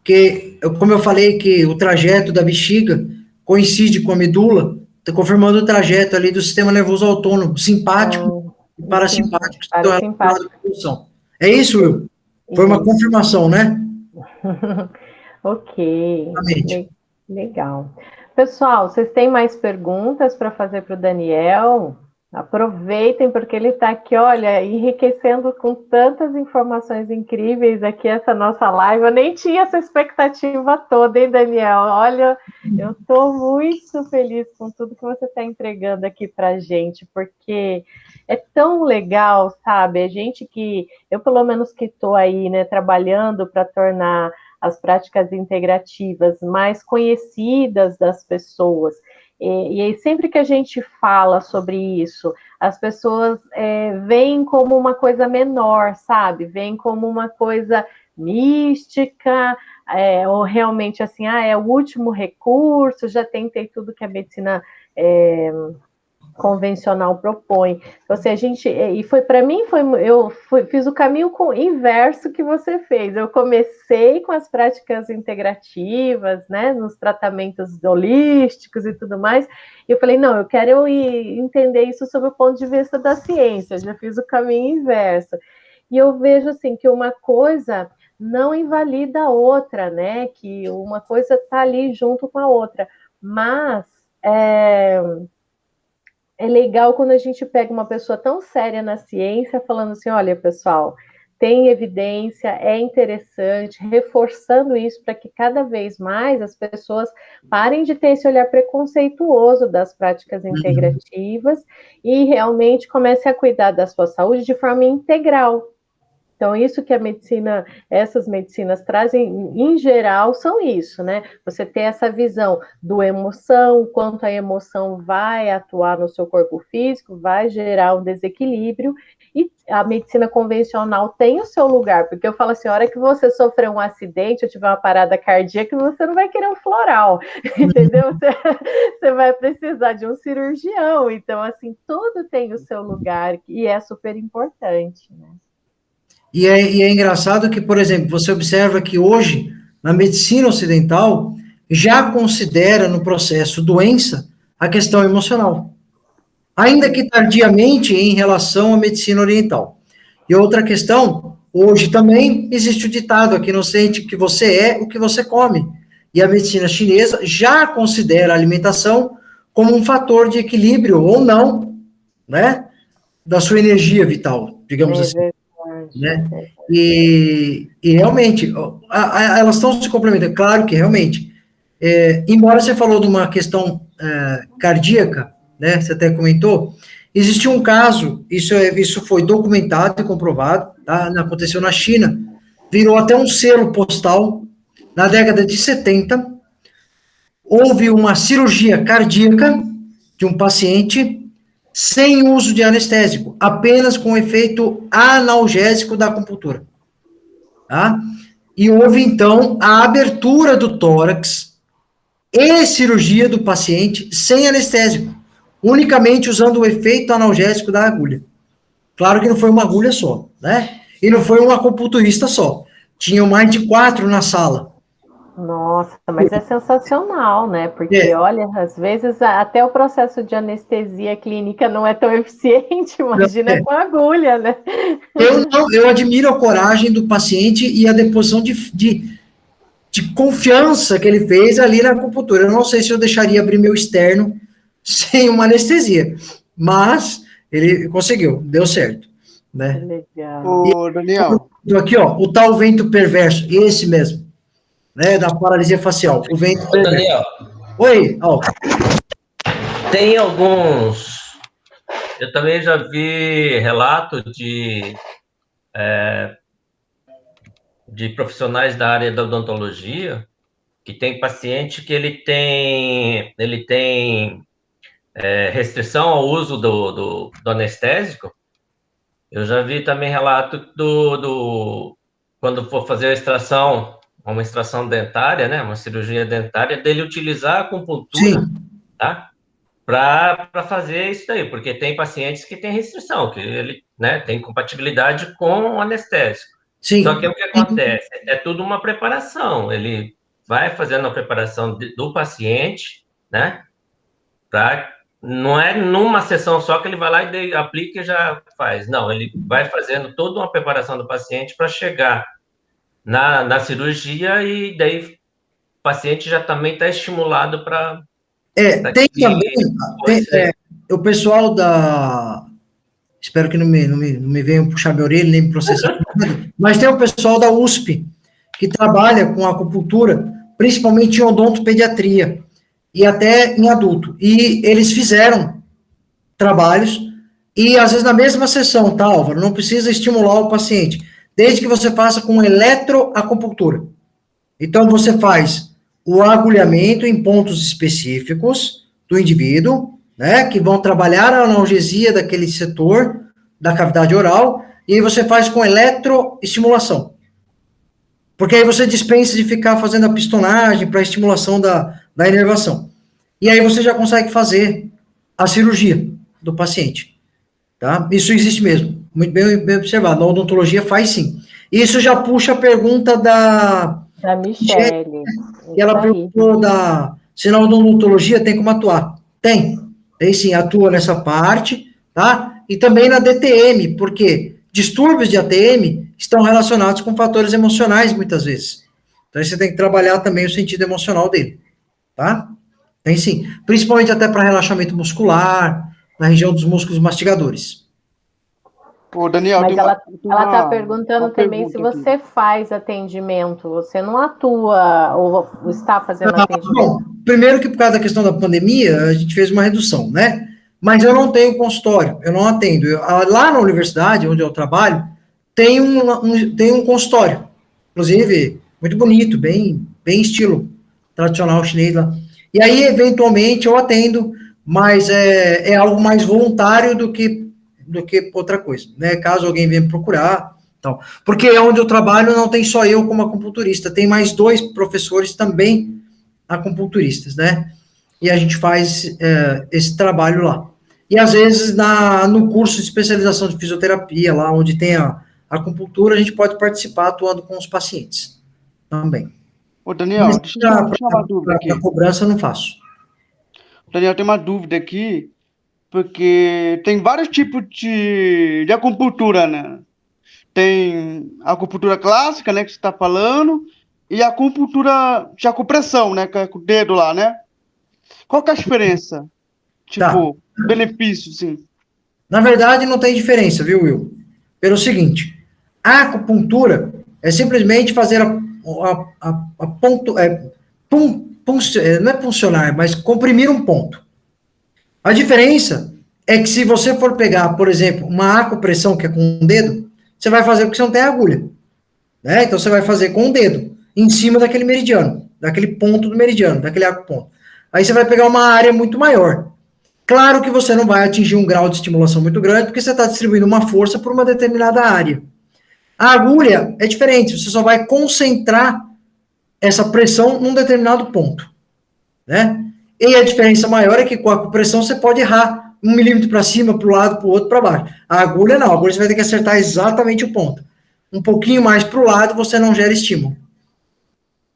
que, como eu falei, que o trajeto da bexiga coincide com a medula, está confirmando o trajeto ali do sistema nervoso autônomo, simpático e parasimpático. Parasimpático. É isso, Will? Foi uma confirmação, né? Ok, legal. Pessoal, vocês têm mais perguntas para fazer para o Daniel? Aproveitem, porque ele está aqui, olha, enriquecendo com tantas informações incríveis aqui essa nossa live. Eu nem tinha essa expectativa toda, hein, Daniel? Olha, eu estou muito feliz com tudo que você está entregando aqui para a gente, porque é tão legal, sabe? A gente que, eu pelo menos que estou aí, né, trabalhando para tornar as práticas integrativas mais conhecidas das pessoas. E sempre que a gente fala sobre isso, as pessoas veem como uma coisa menor, sabe? Veem como uma coisa mística, ou realmente assim, é o último recurso, já tentei tudo que a medicina convencional propõe. Ou seja, e foi para mim, fiz o caminho inverso que você fez. Eu comecei com as práticas integrativas, né, nos tratamentos holísticos e tudo mais, e eu falei, não, eu quero entender isso sob o ponto de vista da ciência, eu já fiz o caminho inverso. E eu vejo assim que uma coisa não invalida a outra, né? Que uma coisa está ali junto com a outra. Mas é legal quando a gente pega uma pessoa tão séria na ciência falando assim, olha, pessoal, tem evidência, é interessante, reforçando isso para que cada vez mais as pessoas parem de ter esse olhar preconceituoso das práticas integrativas e realmente comecem a cuidar da sua saúde de forma integral. Então, isso que a medicina, essas medicinas trazem, em geral, são isso, né? Você ter essa visão do emoção, quanto a emoção vai atuar no seu corpo físico, vai gerar um desequilíbrio, e a medicina convencional tem o seu lugar, porque eu falo assim, a hora que você sofrer um acidente, ou tiver uma parada cardíaca, você não vai querer um floral, entendeu? Você vai precisar de um cirurgião, então, assim, tudo tem o seu lugar, e é super importante, né? E é engraçado que, por exemplo, você observa que hoje, na medicina ocidental, já considera no processo doença a questão emocional, ainda que tardiamente em relação à medicina oriental. E outra questão, hoje também existe o ditado aqui no Ocidente, que você é o que você come. E a medicina chinesa já considera a alimentação como um fator de equilíbrio ou não, né, da sua energia vital, digamos É assim, verdade. né? E realmente, elas estão se complementando. Claro que realmente, embora você falou de uma questão cardíaca, né? Você até comentou, existiu um caso, isso foi documentado e comprovado, tá? Aconteceu na China, virou até um selo postal na década de 70. Houve uma cirurgia cardíaca de um paciente sem uso de anestésico, apenas com efeito analgésico da acupuntura. Tá? E houve, então, a abertura do tórax e cirurgia do paciente sem anestésico, unicamente usando o efeito analgésico da agulha. Claro que não foi uma agulha só, né? E não foi um acupunturista só. Tinham mais de 4 na sala. Nossa, mas é sensacional, né? Porque, É, olha, às vezes até o processo de anestesia clínica não é tão eficiente, imagina é. com agulha, né? Eu admiro a coragem do paciente e a deposição de confiança que ele fez ali na acupuntura. Eu não sei se eu deixaria abrir meu externo sem uma anestesia, mas ele conseguiu, deu certo, Que né? legal. Ô, Daniel, E aqui, ó, o tal vento perverso, esse mesmo, né, da paralisia facial, o vento Ô, perverso. Daniel, Oi, ó, tem alguns. Eu também já vi relato de profissionais da área da odontologia que tem paciente que ele tem restrição ao uso do anestésico. Eu já vi também relato quando for fazer a extração, uma extração dentária, né, uma cirurgia dentária, dele utilizar a acupuntura, sim, tá? Para fazer isso daí, porque tem pacientes que têm restrição, que ele, né, tem compatibilidade com o anestésico. Só que sim, o que acontece? É tudo uma preparação. Ele vai fazendo a preparação do paciente, né? Não é numa sessão só que ele vai lá e aplica e já faz. Não, ele vai fazendo toda uma preparação do paciente para chegar na cirurgia e daí o paciente já também está estimulado para tem também, que tem, isso aí. o pessoal espero que não me venham puxar minha orelha, nem me processar, mas tem o pessoal da USP, que trabalha com acupuntura, principalmente em odontopediatria, e até em adulto. E eles fizeram trabalhos, e às vezes na mesma sessão, tá, Álvaro? Não precisa estimular o paciente, desde que você faça com eletroacupuntura. Então, você faz o agulhamento em pontos específicos do indivíduo, né, que vão trabalhar a analgesia daquele setor da cavidade oral, e aí você faz com eletroestimulação. Porque aí você dispensa de ficar fazendo a pistonagem para estimulação da inervação. E aí você já consegue fazer a cirurgia do paciente. Tá? Isso existe mesmo. Muito bem observado. Na odontologia faz sim. Isso já puxa a pergunta Da Michele. e ela Isso aí. perguntou se na odontologia tem como atuar. Tem sim, atua nessa parte, tá? E também na DTM, porque distúrbios de ATM estão relacionados com fatores emocionais, muitas vezes. Então, você tem que trabalhar também o sentido emocional dele, tá? Tem sim. Principalmente até para relaxamento muscular, na região dos músculos mastigadores. Ô, Daniel, Mas tem uma, ela tem está uma, perguntando uma também se pergunta aqui. você faz atendimento, você não atua ou está fazendo atendimento. Bom, primeiro que por causa da questão da pandemia, a gente fez uma redução, né? Mas eu não tenho consultório, eu não atendo. Lá na universidade, onde eu trabalho, tem um consultório. Inclusive, muito bonito, bem estilo tradicional chinês lá. E aí, eventualmente, eu atendo, mas é algo mais voluntário do que outra coisa, né? Caso alguém venha me procurar, então. Porque onde eu trabalho não tem só eu como acupunturista, tem mais 2 professores também acupunturistas, né? E a gente faz esse trabalho lá. E às vezes no curso de especialização de fisioterapia, lá onde tem a acupuntura, a gente pode participar atuando com os pacientes também. Ô, Daniel, Mas deixa eu uma dúvida para aqui. cobrança eu não faço. Daniel, tem uma dúvida aqui, porque tem vários tipos de acupuntura, né? Tem a acupuntura clássica, né, que você está falando, e a acupuntura de acupressão, né, que é com o dedo lá, né? Qual que é a diferença? Tá. Tipo, benefício, sim. Na verdade, não tem diferença, viu, Will? Pelo seguinte, a acupuntura é simplesmente fazer a ponto, não é puncionar, mas comprimir um ponto. A diferença é que se você for pegar, por exemplo, uma acupressão, que é com um dedo, você vai fazer porque você não tem agulha, né? Então você vai fazer com o dedo, em cima daquele meridiano, daquele ponto do meridiano, daquele acuponto. Aí você vai pegar uma área muito maior. Claro que você não vai atingir um grau de estimulação muito grande, porque você está distribuindo uma força por uma determinada área. A agulha é diferente, você só vai concentrar essa pressão num determinado ponto, né? E a diferença maior é que com a acupressão você pode errar 1 milímetro para cima, para o lado, para o outro, para baixo. A agulha não, a agulha você vai ter que acertar exatamente o ponto. Um pouquinho mais para o lado, você não gera estímulo.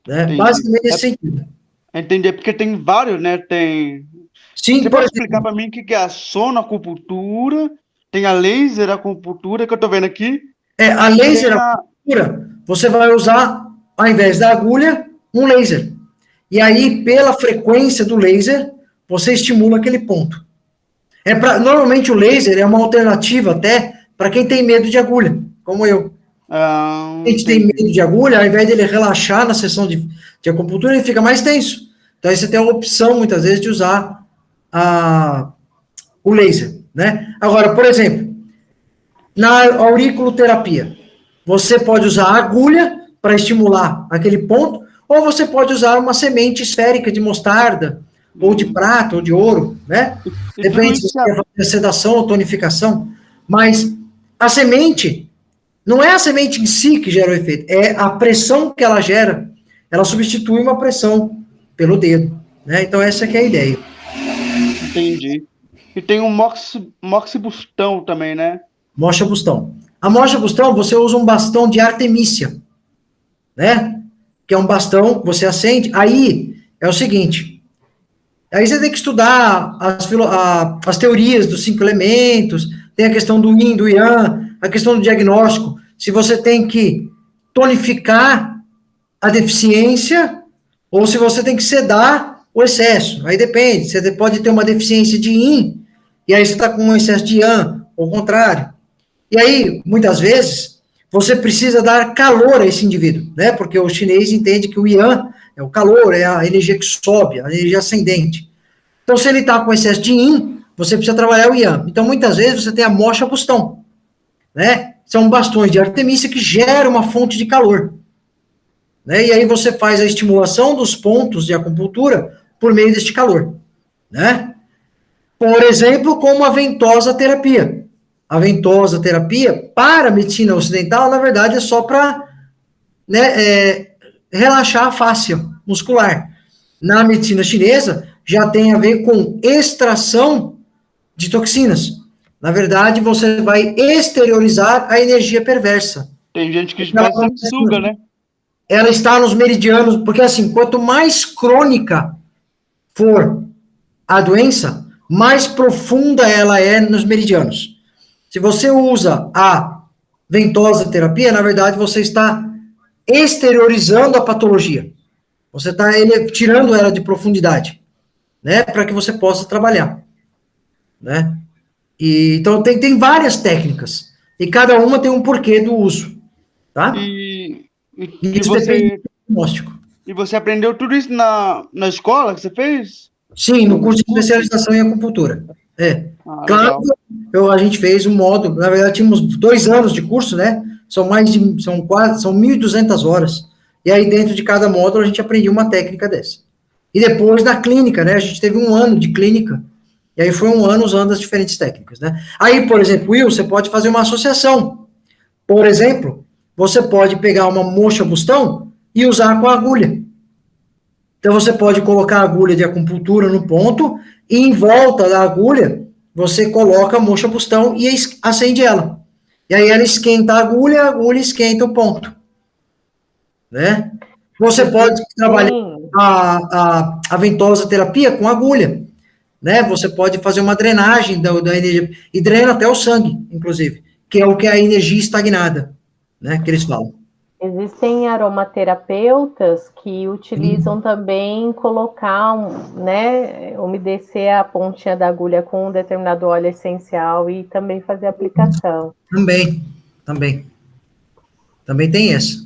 Né? Entendi. Basicamente nesse sentido. Entendi, é porque tem vários, né? Tem. Sim, Você por pode explicar exemplo, para mim o que que é a sonoacupuntura, tem a laser acupuntura, que eu tô vendo aqui, a e laser tem a. acupuntura, você vai usar, ao invés da agulha, um laser. E aí, pela frequência do laser, você estimula aquele ponto. Normalmente o laser é uma alternativa até para quem tem medo de agulha, como eu. A gente tem Entendi. medo de agulha, ao invés dele relaxar na sessão de acupuntura, ele fica mais tenso. Então aí você tem a opção, muitas vezes, de usar o laser, né? Agora, por exemplo, na auriculoterapia, você pode usar a agulha para estimular aquele ponto, ou você pode usar uma semente esférica de mostarda, ou de Uhum. prata, ou de ouro, né? E tudo Depende se isso você quer fazer sedação ou tonificação, mas a semente, não é a semente em si que gera o efeito, é a pressão que ela gera, ela substitui uma pressão pelo dedo, né? Então essa que é a ideia. entendi. E tem um moxibustão também, né? Mocha bustão. A mocha bustão, você usa um bastão de artemícia, né? Que é um bastão, você acende. Aí é o seguinte: aí você tem que estudar as teorias dos 5 elementos, tem a questão do yin, do yang, a questão do diagnóstico. Se você tem que tonificar a deficiência ou se você tem que sedar o excesso. Aí depende. Você pode ter uma deficiência de yin e aí você está com um excesso de yang, ou o contrário. E aí, muitas vezes, você precisa dar calor a esse indivíduo, né? Porque o chinês entende que o yang é o calor, é a energia que sobe, a energia ascendente. Então, se ele está com excesso de yin, você precisa trabalhar o yang. Então, muitas vezes, você tem a mocha bustão, né? São bastões de artemícia que geram uma fonte de calor. Né? E aí você faz a estimulação dos pontos de acupuntura por meio deste calor. Né? Por exemplo, como a ventosa terapia. A ventosa terapia, para a medicina ocidental, na verdade, é só para relaxar a fáscia muscular. Na medicina chinesa, já tem a ver com extração de toxinas. Na verdade, você vai exteriorizar a energia perversa. Tem gente que faz sanguessuga, né? Ela está nos meridianos, porque assim, quanto mais crônica for a doença, mais profunda ela é nos meridianos. Se você usa a ventosa terapia, na verdade, você está exteriorizando a patologia. Você está tirando ela de profundidade. né, para que você possa trabalhar, né? E, então, tem várias técnicas, e cada uma tem um porquê do uso, tá? E, E isso depende do diagnóstico. e você aprendeu tudo isso na escola que você fez? Sim, no curso de especialização em acupuntura. É. Ah, Claro, legal. a gente fez um módulo, na verdade, tínhamos 2 anos de curso, né? São 1.200 horas. E aí, dentro de cada módulo, a gente aprendia uma técnica dessa. E depois, na clínica, né? A gente teve 1 ano de clínica. E aí, foi 1 ano usando as diferentes técnicas, né? Aí, por exemplo, Will, você pode fazer uma associação. Por exemplo, você pode pegar uma moxa-bustão e usar com a agulha. Então, você pode colocar a agulha de acupuntura no ponto e em volta da agulha, você coloca a moxa-bustão e acende ela. E aí ela esquenta a agulha esquenta o ponto, né? Você pode trabalhar a ventosa terapia com agulha, né? Você pode fazer uma drenagem da energia, e drena até o sangue, inclusive, que é o que é a energia estagnada, né? Que eles falam. Existem aromaterapeutas que utilizam também colocar, né, umedecer a pontinha da agulha com um determinado óleo essencial e também fazer a aplicação. Também tem essa.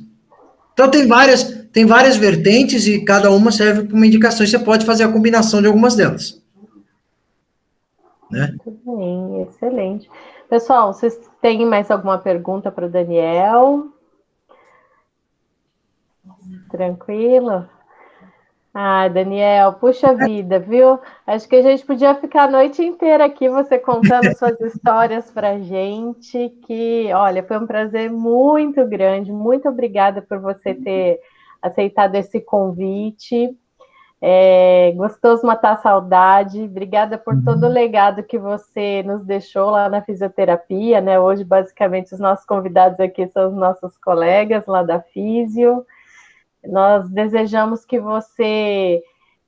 Então tem várias vertentes e cada uma serve para uma indicação. E você pode fazer a combinação de algumas delas, né? Muito bem, excelente. Pessoal, vocês têm mais alguma pergunta para o Daniel? Tranquilo? Ah, Daniel, puxa vida, viu? Acho que a gente podia ficar a noite inteira aqui, você contando suas histórias para gente, que, olha, foi um prazer muito grande, muito obrigada por você ter aceitado esse convite, gostoso matar a saudade, obrigada por todo o legado que você nos deixou lá na fisioterapia, né? Hoje, basicamente, os nossos convidados aqui são os nossos colegas lá da Físio. Nós desejamos que você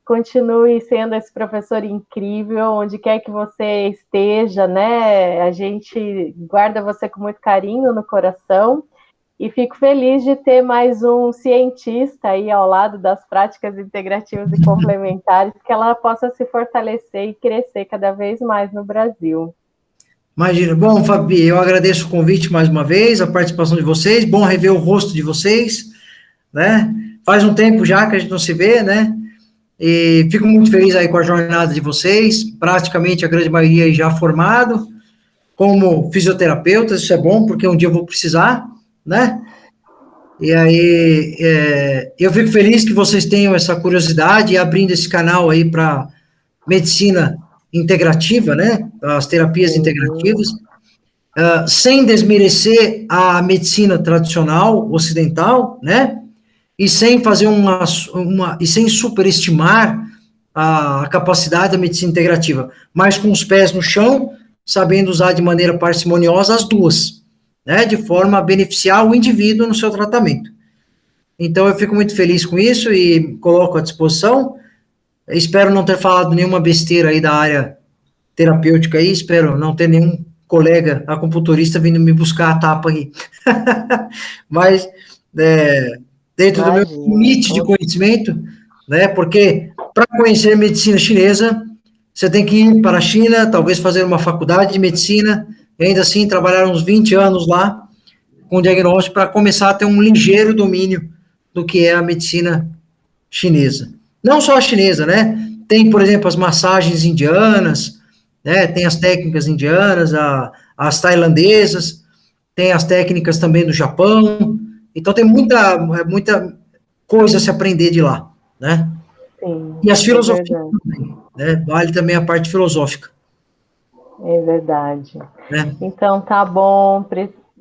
continue sendo esse professor incrível, onde quer que você esteja, né? A gente guarda você com muito carinho no coração e fico feliz de ter mais um cientista aí ao lado das práticas integrativas e complementares, que ela possa se fortalecer e crescer cada vez mais no Brasil. Imagina. Bom, Fabi, eu agradeço o convite mais uma vez, a participação de vocês. Bom rever o rosto de vocês, né? Faz um tempo já que a gente não se vê, né? E fico muito feliz aí com a jornada de vocês, praticamente a grande maioria aí já formado, como fisioterapeutas, isso é bom, porque um dia eu vou precisar, né? E aí, eu fico feliz que vocês tenham essa curiosidade e abrindo esse canal aí para medicina integrativa, né? As terapias integrativas, sem desmerecer a medicina tradicional ocidental, né? E sem fazer e sem superestimar a capacidade da medicina integrativa, mas com os pés no chão, sabendo usar de maneira parcimoniosa as duas, né, de forma a beneficiar o indivíduo no seu tratamento. Então, eu fico muito feliz com isso e coloco à disposição. Espero não ter falado nenhuma besteira aí da área terapêutica aí, espero não ter nenhum colega acupunturista vindo me buscar a tapa aí. Mas, dentro do meu limite de conhecimento, né, porque para conhecer medicina chinesa, você tem que ir para a China, talvez fazer uma faculdade de medicina, e ainda assim trabalhar uns 20 anos lá, com diagnóstico, para começar a ter um ligeiro domínio do que é a medicina chinesa. Não só a chinesa, né? Tem, por exemplo, as massagens indianas, né? Tem as técnicas indianas, as tailandesas, tem as técnicas também do Japão. Então, tem muita coisa a se aprender de lá, né? Sim, e as filosofias também, né? Vale também a parte filosófica. É verdade. Né? Então, tá bom.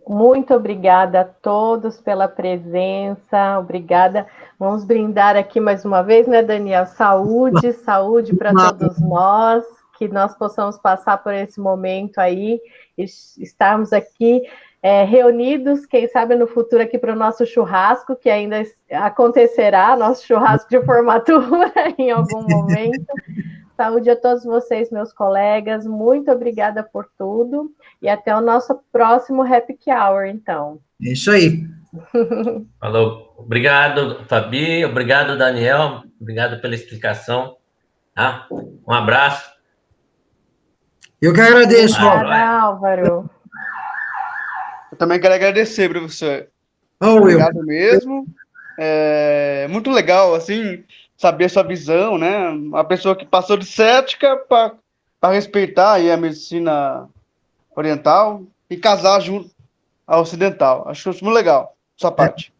Muito obrigada a todos pela presença. Obrigada. Vamos brindar aqui mais uma vez, né, Daniel? Saúde, saúde para todos nós. Que nós possamos passar por esse momento aí, estarmos aqui reunidos, quem sabe no futuro aqui para o nosso churrasco, que ainda acontecerá, nosso churrasco de formatura em algum momento. Saúde a todos vocês, meus colegas. Muito obrigada por tudo. E até o nosso próximo Happy Hour, então. É isso aí. Falou. Obrigado, Fabi. Obrigado, Daniel. Obrigado pela explicação. Tá? Um abraço. Eu que agradeço, ó. Obrigada, Álvaro. Eu também quero agradecer, professor. Ó, Will. Obrigado mesmo. É muito legal, assim, saber sua visão, né? Uma pessoa que passou de cética para respeitar aí a medicina oriental e casar junto à ocidental. Acho isso muito legal, sua parte.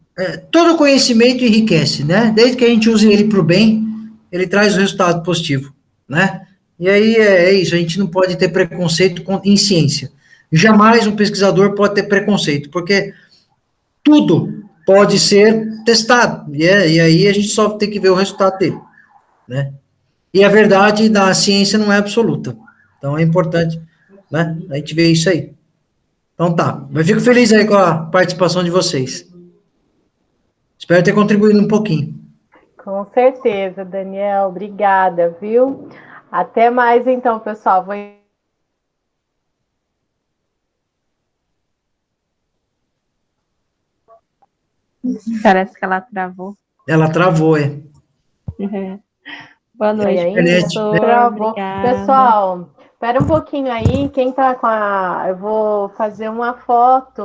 Todo conhecimento enriquece, né? Desde que a gente use ele para o bem, ele traz o resultado positivo, né? E aí é isso, a gente não pode ter preconceito em ciência. Jamais um pesquisador pode ter preconceito, porque tudo pode ser testado, e aí a gente só tem que ver o resultado dele, né? E a verdade da ciência não é absoluta. Então é importante, né? A gente ver isso aí. Então tá, mas fico feliz aí com a participação de vocês. Espero ter contribuído um pouquinho. Com certeza, Daniel. Obrigada, viu? Até mais então, pessoal. Parece que ela travou. Ela travou, é. Boa noite, ainda, professor. travou. Obrigada. Pessoal, espera um pouquinho aí. Quem tá com a... Eu vou fazer uma foto